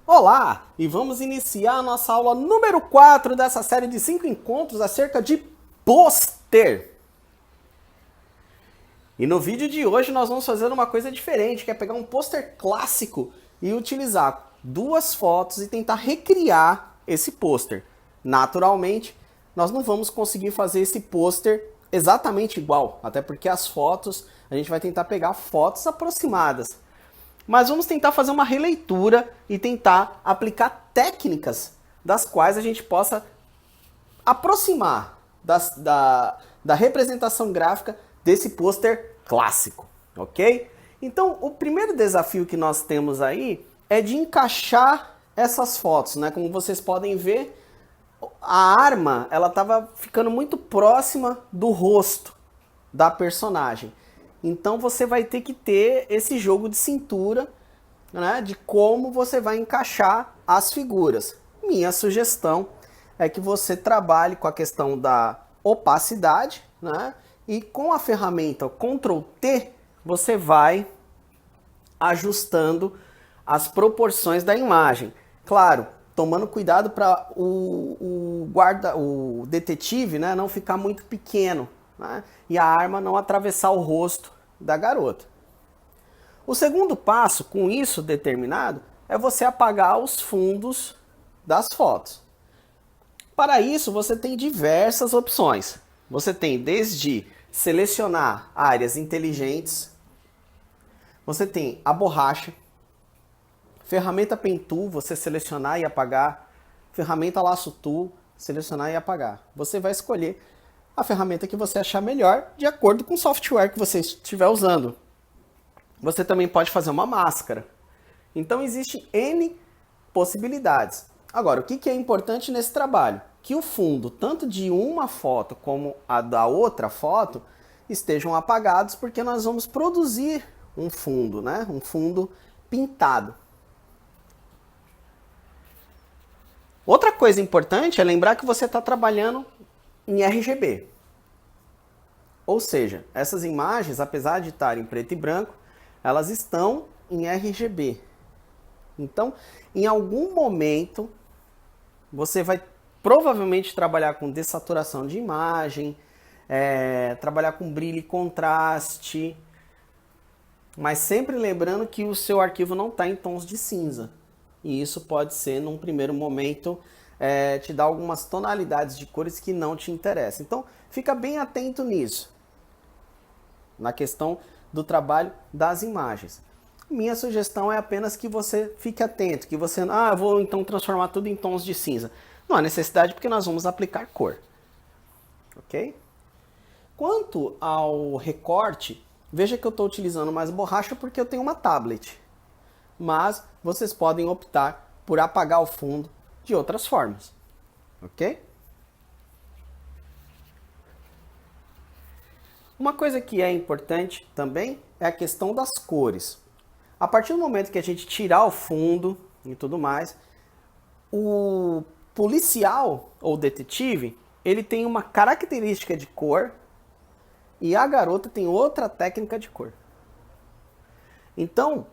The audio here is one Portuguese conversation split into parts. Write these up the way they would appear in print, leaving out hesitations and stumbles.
Olá! E vamos iniciar a nossa aula número 4 dessa série de 5 encontros acerca de pôster. E no vídeo de hoje nós vamos fazer uma coisa diferente, que é pegar um pôster clássico e utilizar duas fotos e tentar recriar esse pôster. Naturalmente, nós não vamos conseguir fazer esse pôster exatamente igual, até porque as fotos, a gente vai tentar pegar fotos aproximadas. Mas vamos tentar fazer uma releitura e tentar aplicar técnicas das quais a gente possa aproximar da representação gráfica desse pôster clássico, ok? Então, o primeiro desafio que nós temos aí é de encaixar essas fotos, né? Como vocês podem ver, a arma ela estava ficando muito próxima do rosto da personagem. Então você vai ter que ter esse jogo de cintura, né, de como você vai encaixar as figuras. Minha sugestão é que você trabalhe com a questão da opacidade, né, e com a ferramenta Ctrl T você vai ajustando as proporções da imagem. Claro, tomando cuidado para o detetive, né, não ficar muito pequeno, né, e a arma não atravessar o rosto da garota. O segundo passo, com isso determinado, é você apagar os fundos das fotos. Para isso, você tem diversas opções. Você tem desde selecionar áreas inteligentes, você tem a borracha, ferramenta Pen Tool, você selecionar e apagar, ferramenta Laço Tool, selecionar e apagar. Você vai escolher a ferramenta que você achar melhor de acordo com o software que você estiver usando. Você também pode fazer uma máscara. Então existem N possibilidades. Agora, o que é importante nesse trabalho? Que o fundo, tanto de uma foto como a da outra foto, estejam apagados, porque nós vamos produzir um fundo, né? Um fundo pintado. Outra coisa importante é lembrar que você está trabalhando em RGB. Ou seja, essas imagens, apesar de estarem em preto e branco, elas estão em RGB. Então, em algum momento, você vai provavelmente trabalhar com dessaturação de imagem, trabalhar com brilho e contraste, mas sempre lembrando que o seu arquivo não está em tons de cinza. E isso pode ser, num primeiro momento, te dar algumas tonalidades de cores que não te interessam. Então, fica bem atento nisso, na questão do trabalho das imagens. Minha sugestão é apenas que você fique atento, que você, eu vou então transformar tudo em tons de cinza. Não há necessidade, porque nós vamos aplicar cor. Ok? Quanto ao recorte, veja que eu estou utilizando mais borracha porque eu tenho uma tablet. Mas vocês podem optar por apagar o fundo de outras formas. Ok? Uma coisa que é importante também é a questão das cores. A partir do momento que a gente tirar o fundo e tudo mais, o policial ou detetive, ele tem uma característica de cor e a garota tem outra técnica de cor. Então,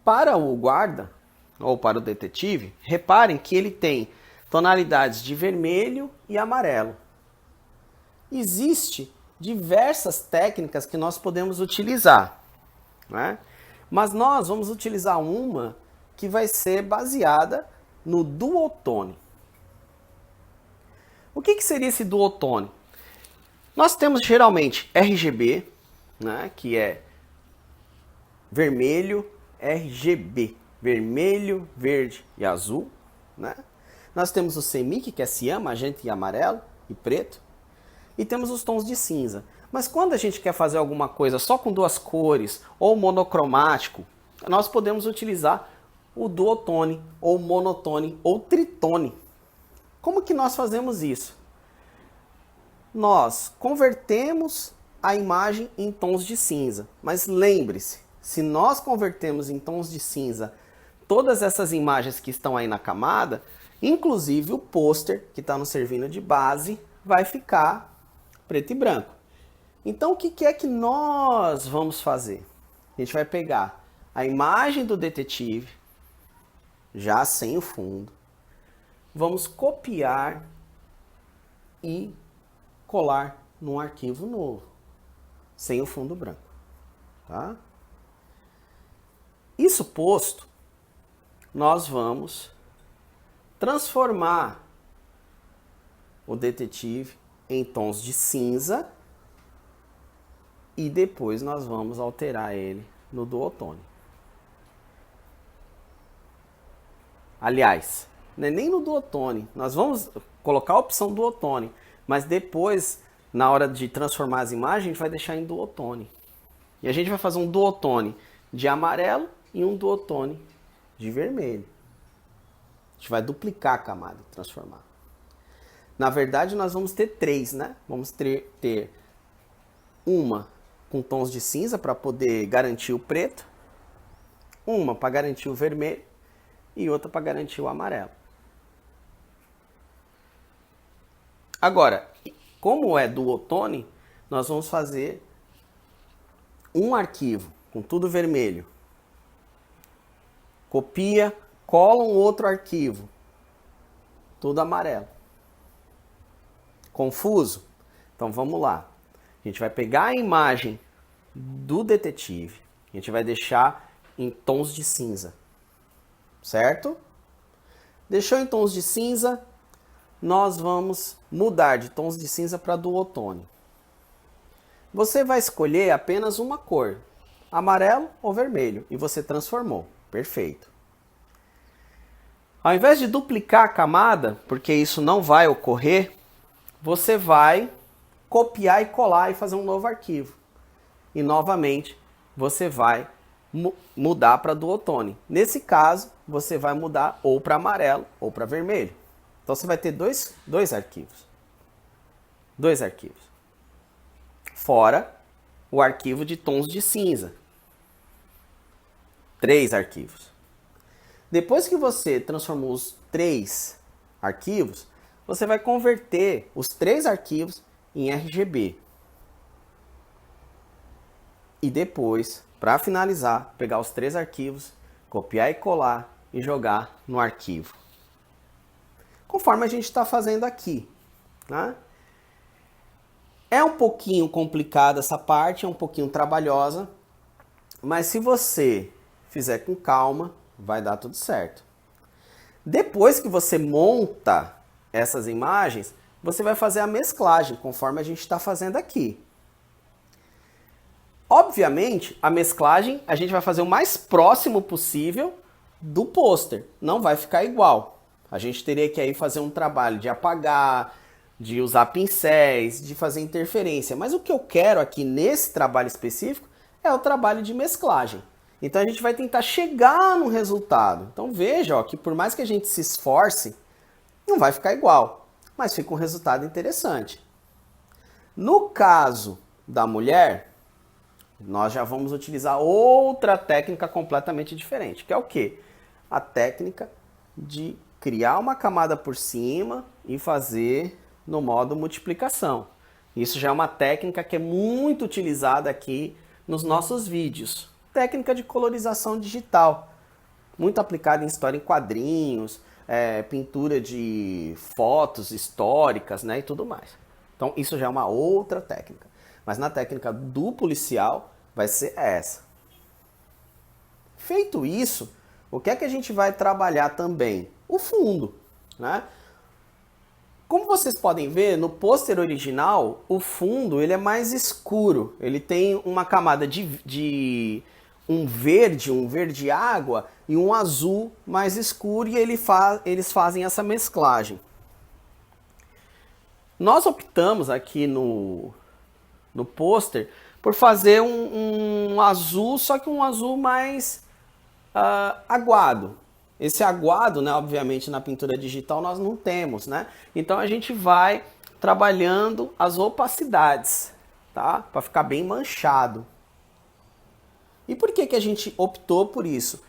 para o guarda ou para o detetive, reparem que ele tem tonalidades de vermelho e amarelo. Existe diversas técnicas que nós podemos utilizar, né? Mas nós vamos utilizar uma que vai ser baseada no dual tone. O que seria esse dual tone? Nós temos geralmente RGB, né, que é vermelho, RGB, vermelho, verde e azul, né? Nós temos o CMYK, que é cian, magenta e amarelo e preto. E temos os tons de cinza. Mas quando a gente quer fazer alguma coisa só com duas cores, ou monocromático, nós podemos utilizar o duotone, ou monotone, ou tritone. Como que nós fazemos isso? Nós convertemos a imagem em tons de cinza. Mas lembre-se, se nós convertemos em tons de cinza todas essas imagens que estão aí na camada, inclusive o pôster, que está nos servindo de base, vai ficar preto e branco. Então, o que é que nós vamos fazer? A gente vai pegar a imagem do detetive, já sem o fundo. Vamos copiar e colar num arquivo novo, sem o fundo branco. Tá? Isso posto, nós vamos transformar o detetive em tons de cinza e depois nós vamos alterar ele no duotone. Aliás, não é nem no duotone, nós vamos colocar a opção duotone, mas depois, na hora de transformar as imagens, a gente vai deixar em duotone. E a gente vai fazer um duotone de amarelo e um duotone de vermelho. A gente vai duplicar a camada, transformar. Na verdade, nós vamos ter 3, né? Vamos ter uma com tons de cinza para poder garantir o preto, uma para garantir o vermelho e outra para garantir o amarelo. Agora, como é duotone, nós vamos fazer um arquivo com tudo vermelho. Copia, cola um outro arquivo, tudo amarelo. Confuso? Então vamos lá. A gente vai pegar a imagem do detetive, a gente vai deixar em tons de cinza, certo? Deixou em tons de cinza, nós vamos mudar de tons de cinza para duotone. Você vai escolher apenas uma cor, amarelo ou vermelho, e você transformou. Perfeito. Ao invés de duplicar a camada, porque isso não vai ocorrer, você vai copiar e colar e fazer um novo arquivo. E novamente, você vai mudar para duotone. Nesse caso, você vai mudar ou para amarelo ou para vermelho. Então você vai ter dois arquivos. Dois arquivos. Fora o arquivo de tons de cinza. 3 arquivos. Depois que você transformou os 3 arquivos, você vai converter os 3 arquivos em RGB. E depois, para finalizar, pegar os 3 arquivos, copiar e colar e jogar no arquivo. Conforme a gente está fazendo aqui. Né? É um pouquinho complicada essa parte, é um pouquinho trabalhosa, mas se você fizer com calma, vai dar tudo certo. Depois que você monta essas imagens, você vai fazer a mesclagem, conforme a gente está fazendo aqui. Obviamente, a mesclagem a gente vai fazer o mais próximo possível do pôster. Não vai ficar igual. A gente teria que aí fazer um trabalho de apagar, de usar pincéis, de fazer interferência. Mas o que eu quero aqui nesse trabalho específico é o trabalho de mesclagem. Então a gente vai tentar chegar no resultado. Então veja ó, que por mais que a gente se esforce, não vai ficar igual, mas fica um resultado interessante. No caso da mulher, nós já vamos utilizar outra técnica completamente diferente, que é o quê? A técnica de criar uma camada por cima e fazer no modo multiplicação. Isso já é uma técnica que é muito utilizada aqui nos nossos vídeos. Técnica de colorização digital, muito aplicada em história em quadrinhos, pintura de fotos históricas, né, e tudo mais. Então isso já é uma outra técnica. Mas na técnica do policial vai ser essa. Feito isso, o que é que a gente vai trabalhar também? O fundo, né? Como vocês podem ver, no pôster original, o fundo ele é mais escuro. Ele tem uma camada de um verde água e um azul mais escuro e eles fazem essa mesclagem. Nós optamos aqui no pôster por fazer um azul, só que um azul mais aguado. Esse aguado, né, obviamente na pintura digital nós não temos, né? Então a gente vai trabalhando as opacidades, tá? Para ficar bem manchado. E por que a gente optou por isso?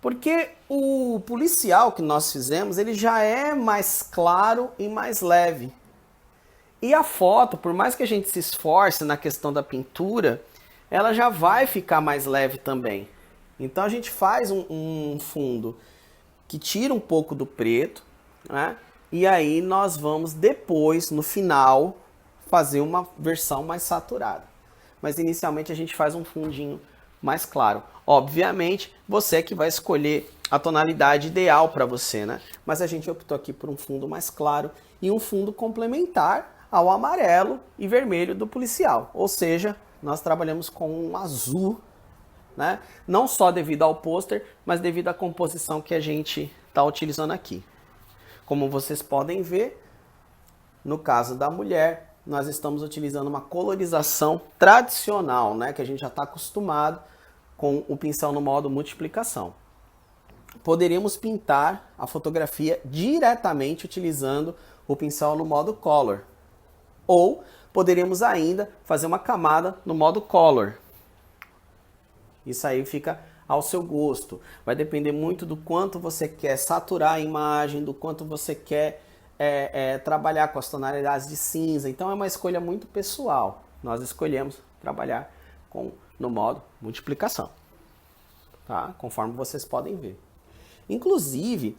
Porque o policial que nós fizemos, ele já é mais claro e mais leve. E a foto, por mais que a gente se esforce na questão da pintura, ela já vai ficar mais leve também. Então a gente faz um fundo que tira um pouco do preto, né? E aí nós vamos depois, no final, fazer uma versão mais saturada. Mas inicialmente a gente faz um fundinho mais claro. Obviamente, você é que vai escolher a tonalidade ideal para você, né? Mas a gente optou aqui por um fundo mais claro e um fundo complementar ao amarelo e vermelho do policial. Ou seja, nós trabalhamos com um azul, né? Não só devido ao pôster, mas devido à composição que a gente está utilizando aqui. Como vocês podem ver, no caso da mulher, nós estamos utilizando uma colorização tradicional, né? Que a gente já está acostumado com o pincel no modo multiplicação. Poderíamos pintar a fotografia diretamente utilizando o pincel no modo color. Ou poderíamos ainda fazer uma camada no modo color. Isso aí fica ao seu gosto. Vai depender muito do quanto você quer saturar a imagem, do quanto você quer trabalhar com as tonalidades de cinza. Então é uma escolha muito pessoal. Nós escolhemos trabalhar no modo multiplicação, tá? Conforme vocês podem ver. Inclusive,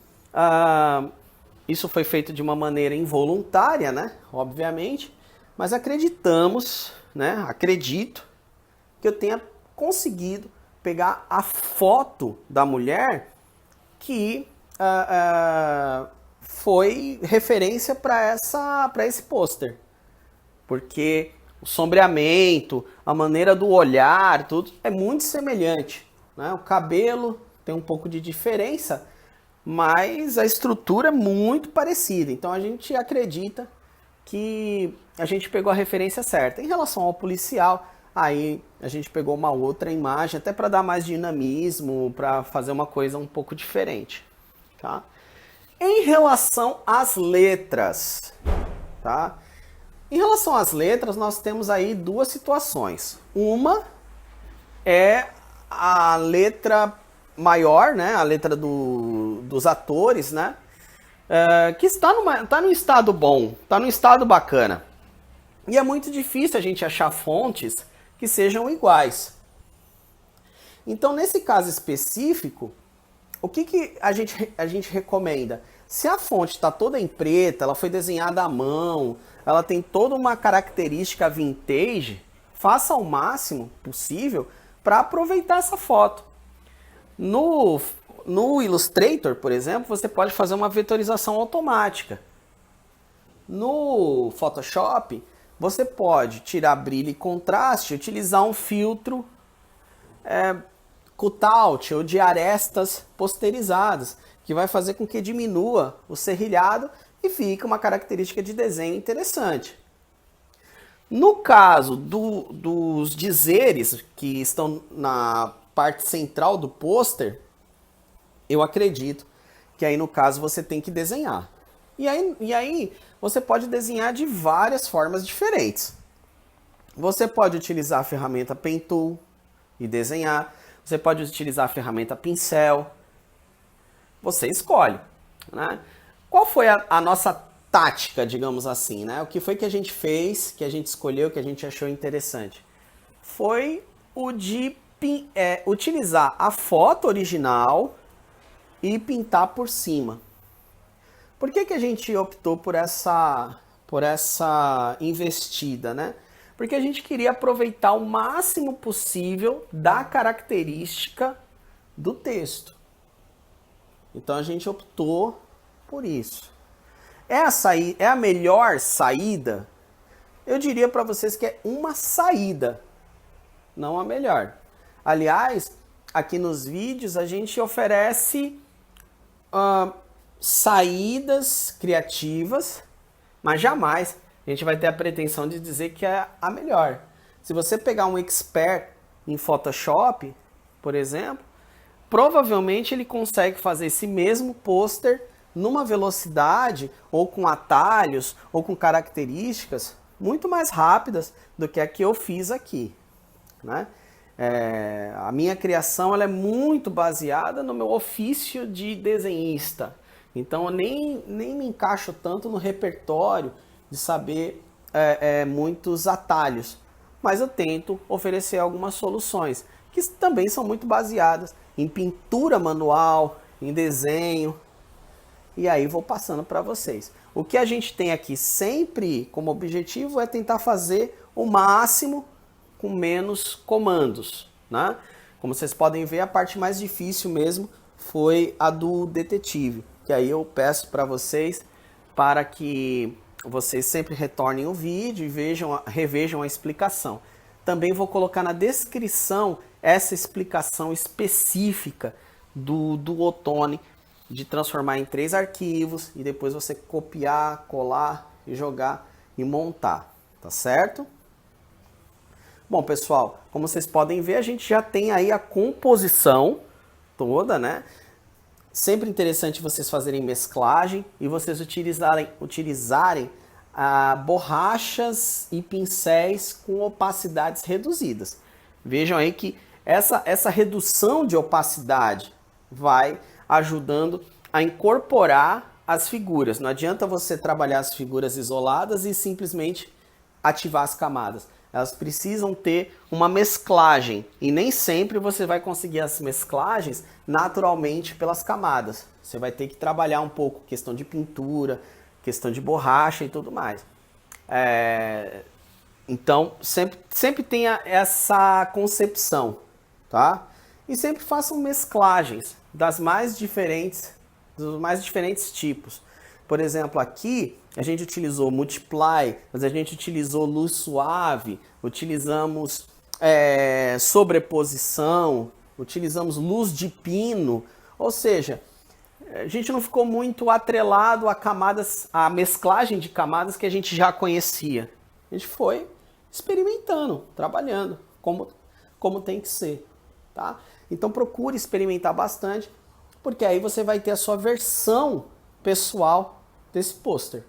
isso foi feito de uma maneira involuntária, né? Obviamente, mas acreditamos, né? Acredito que eu tenha conseguido pegar a foto da mulher que foi referência para esse pôster. Porque o sombreamento, a maneira do olhar, tudo é muito semelhante, né? O cabelo tem um pouco de diferença, mas a estrutura é muito parecida. Então a gente acredita que a gente pegou a referência certa. Em relação ao policial, aí a gente pegou uma outra imagem, até para dar mais dinamismo, para fazer uma coisa um pouco diferente, tá? Em relação às letras, tá? Em relação às letras, nós temos aí duas situações. Uma é a letra maior, né? A letra dos atores, né? Que está num estado bom, está num estado bacana. E é muito difícil a gente achar fontes que sejam iguais. Então, nesse caso específico, o que a gente recomenda? Se a fonte está toda em preto, ela foi desenhada à mão, ela tem toda uma característica vintage, faça o máximo possível para aproveitar essa foto. No Illustrator, por exemplo, você pode fazer uma vetorização automática. No Photoshop, você pode tirar brilho e contraste, utilizar um filtro cutout ou de arestas posterizadas, que vai fazer com que diminua o serrilhado e fique uma característica de desenho interessante. No caso dos dizeres que estão na parte central do pôster, eu acredito que aí no caso você tem que desenhar. E aí você pode desenhar de várias formas diferentes. Você pode utilizar a ferramenta Pen Tool e desenhar. Você pode utilizar a ferramenta pincel. Você escolhe, né? Qual foi a nossa tática, digamos assim, né? O que foi que a gente fez, que a gente escolheu, que a gente achou interessante? Foi o de utilizar a foto original e pintar por cima. Por que a gente optou por essa investida, né? Porque a gente queria aproveitar o máximo possível da característica do texto. Então a gente optou por isso. É a melhor saída? Eu diria para vocês que é uma saída, não a melhor. Aliás, aqui nos vídeos a gente oferece saídas criativas, mas jamais a gente vai ter a pretensão de dizer que é a melhor. Se você pegar um expert em Photoshop, por exemplo, provavelmente ele consegue fazer esse mesmo pôster numa velocidade, ou com atalhos, ou com características muito mais rápidas do que a que eu fiz aqui, né? A minha criação ela é muito baseada no meu ofício de desenhista. Então eu nem me encaixo tanto no repertório de saber muitos atalhos. Mas eu tento oferecer algumas soluções, que também são muito baseadas em pintura manual, em desenho, e aí vou passando para vocês. O que a gente tem aqui sempre como objetivo é tentar fazer o máximo com menos comandos, né? Como vocês podem ver, a parte mais difícil mesmo foi a do detetive, que aí eu peço para vocês para que vocês sempre retornem o vídeo e revejam a explicação. Também vou colocar na descrição essa explicação específica do Otone, de transformar em 3 arquivos e depois você copiar, colar e jogar e montar, tá certo? Bom, pessoal, como vocês podem ver, a gente já tem aí a composição toda, né? Sempre interessante vocês fazerem mesclagem e vocês utilizarem borrachas e pincéis com opacidades reduzidas. Vejam aí que essa redução de opacidade vai ajudando a incorporar as figuras. Não adianta você trabalhar as figuras isoladas e simplesmente ativar as camadas. Elas precisam ter uma mesclagem e nem sempre você vai conseguir as mesclagens naturalmente pelas camadas. Você vai ter que trabalhar um pouco questão de pintura, questão de borracha e tudo mais. Então, sempre tenha essa concepção, tá? E sempre façam mesclagens dos mais diferentes tipos. Por exemplo, aqui a gente utilizou Multiply, mas a gente utilizou luz suave, utilizamos sobreposição, utilizamos luz de pino, ou seja, a gente não ficou muito atrelado a mesclagem de camadas que a gente já conhecia. A gente foi experimentando, trabalhando, como tem que ser, tá? Então procure experimentar bastante, porque aí você vai ter a sua versão pessoal desse pôster,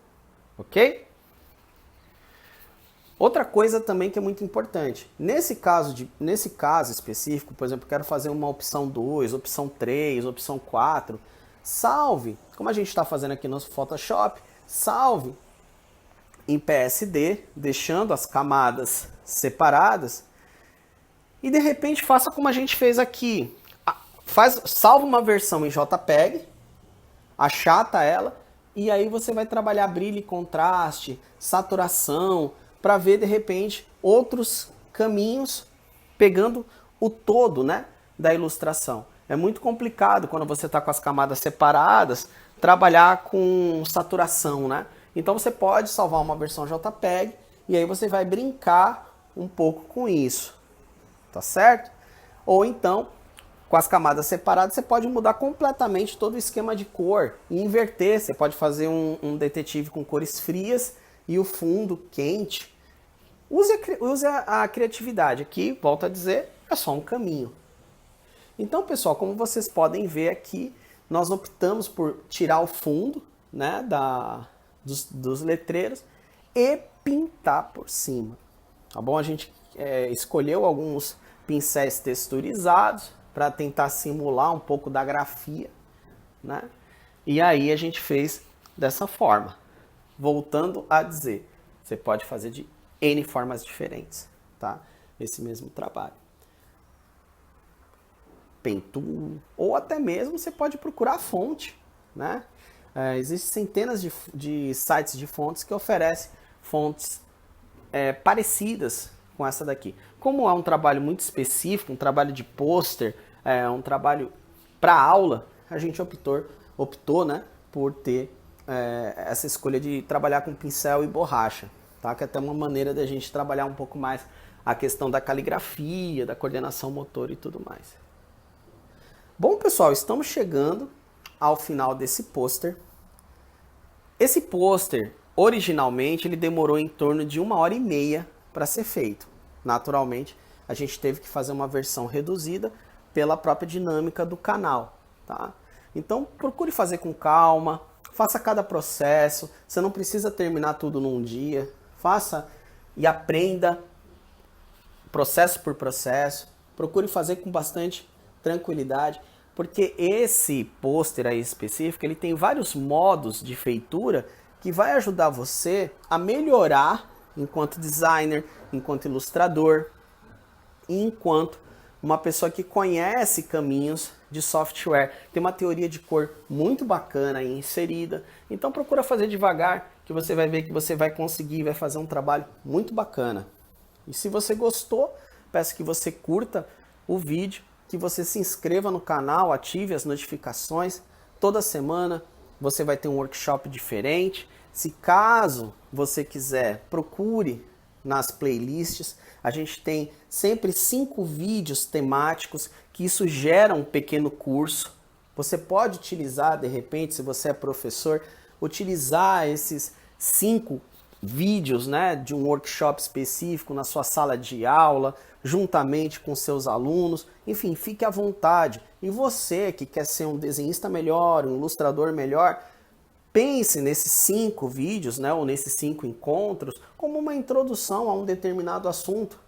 ok? Outra coisa também que é muito importante, nesse caso específico, por exemplo, quero fazer uma opção 2, opção 3, opção 4, salve, como a gente está fazendo aqui no Photoshop, salve em PSD, deixando as camadas separadas, e de repente faça como a gente fez aqui, salva uma versão em JPEG, achata ela, e aí você vai trabalhar brilho e contraste, saturação, para ver de repente outros caminhos pegando o todo, né, da ilustração. É muito complicado quando você está com as camadas separadas, trabalhar com saturação, né? Então você pode salvar uma versão JPEG e aí você vai brincar um pouco com isso, tá certo? Ou então, com as camadas separadas, você pode mudar completamente todo o esquema de cor e inverter. Você pode fazer um detetive com cores frias e o fundo quente. Use a criatividade. Aqui, volto a dizer, é só um caminho. Então, pessoal, como vocês podem ver aqui, nós optamos por tirar o fundo, né, dos letreiros e pintar por cima. Tá bom? A gente escolheu alguns pincéis texturizados para tentar simular um pouco da grafia, né? E aí a gente fez dessa forma. Voltando a dizer, você pode fazer de N formas diferentes, tá? Esse mesmo trabalho. Pentool, ou até mesmo você pode procurar a fonte, né? Existem centenas de sites de fontes que oferecem fontes parecidas com essa daqui. Como é um trabalho muito específico, um trabalho de pôster, um trabalho para aula, a gente optou, né, por ter essa escolha de trabalhar com pincel e borracha, tá? Que é até uma maneira da gente trabalhar um pouco mais a questão da caligrafia, da coordenação motor e tudo mais. Bom, pessoal, estamos chegando ao final desse pôster. Esse pôster, originalmente, ele demorou em torno de 1h30 para ser feito. Naturalmente, a gente teve que fazer uma versão reduzida pela própria dinâmica do canal, tá? Então, procure fazer com calma, faça cada processo, você não precisa terminar tudo num dia, faça e aprenda processo por processo, procure fazer com bastante tranquilidade, porque esse pôster aí específico, ele tem vários modos de feitura que vai ajudar você a melhorar enquanto designer, enquanto ilustrador, e enquanto uma pessoa que conhece caminhos de software. Tem uma teoria de cor muito bacana aí inserida. Então procura fazer devagar, que você vai ver que você vai conseguir, vai fazer um trabalho muito bacana. E se você gostou, peço que você curta o vídeo, que você se inscreva no canal, ative as notificações. Toda semana você vai ter um workshop diferente. Se caso você quiser, procure nas playlists. A gente tem sempre 5 vídeos temáticos, que isso gera um pequeno curso. Você pode utilizar, de repente, se você é professor, utilizar esses 5 vídeos, né, de um workshop específico na sua sala de aula, juntamente com seus alunos. Enfim, fique à vontade. E você que quer ser um desenhista melhor, um ilustrador melhor, pense nesses 5 vídeos, né, ou nesses 5 encontros, como uma introdução a um determinado assunto.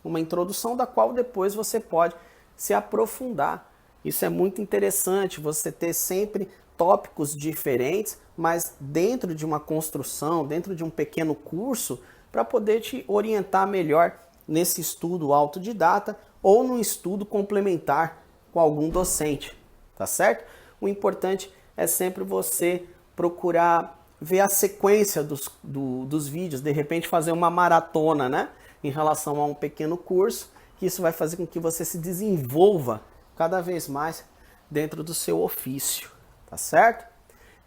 Uma introdução da qual depois você pode se aprofundar. Isso é muito interessante, você ter sempre tópicos diferentes, mas dentro de uma construção, dentro de um pequeno curso, para poder te orientar melhor nesse estudo autodidata ou no estudo complementar com algum docente, tá certo? O importante é sempre você procurar ver a sequência dos vídeos, de repente fazer uma maratona, né? Em relação a um pequeno curso, que isso vai fazer com que você se desenvolva cada vez mais dentro do seu ofício, tá certo?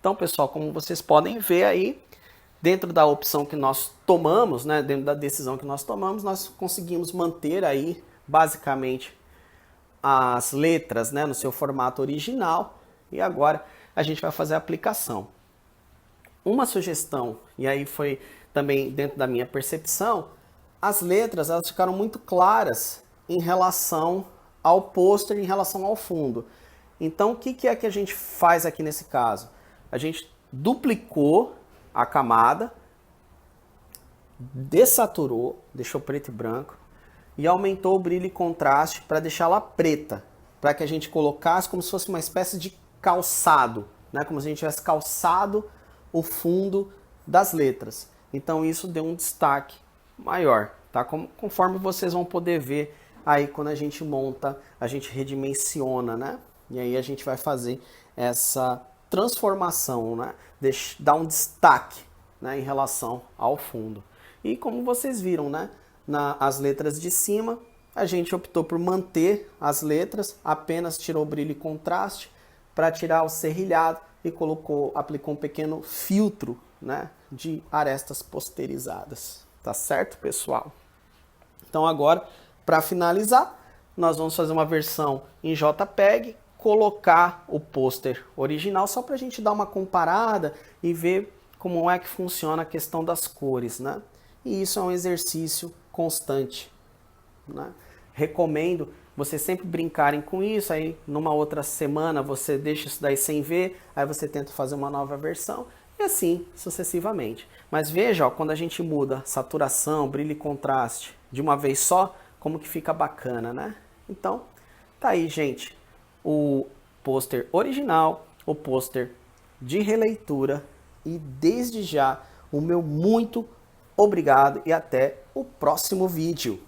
Então, pessoal, como vocês podem ver aí, dentro da opção que nós tomamos, né, dentro da decisão que nós tomamos, nós conseguimos manter aí, basicamente, as letras, né, no seu formato original, e agora a gente vai fazer a aplicação. Uma sugestão, e aí foi também dentro da minha percepção, as letras elas ficaram muito claras em relação ao pôster, em relação ao fundo. Então, o que é que a gente faz aqui nesse caso? A gente duplicou a camada, dessaturou, deixou preto e branco, e aumentou o brilho e contraste para deixá-la preta, para que a gente colocasse como se fosse uma espécie de calçado, né? Como se a gente tivesse calçado o fundo das letras. Então isso deu um destaque maior, tá? Conforme vocês vão poder ver aí quando a gente monta, a gente redimensiona, né? E aí a gente vai fazer essa transformação, né? Dar um destaque, né, em relação ao fundo. E como vocês viram, né, as letras de cima, a gente optou por manter as letras, apenas tirou o brilho e contraste para tirar o serrilhado e aplicou um pequeno filtro, né, de arestas posterizadas. Tá certo, pessoal? Então agora, para finalizar, nós vamos fazer uma versão em JPEG, colocar o pôster original só para a gente dar uma comparada e ver como é que funciona a questão das cores, né? E isso é um exercício constante, né? Recomendo vocês sempre brincarem com isso, aí numa outra semana você deixa isso daí sem ver, aí você tenta fazer uma nova versão e assim sucessivamente. Mas veja, ó, quando a gente muda saturação, brilho e contraste de uma vez só, como que fica bacana, né? Então, tá aí, gente, o pôster original, o pôster de releitura e desde já o meu muito obrigado e até o próximo vídeo.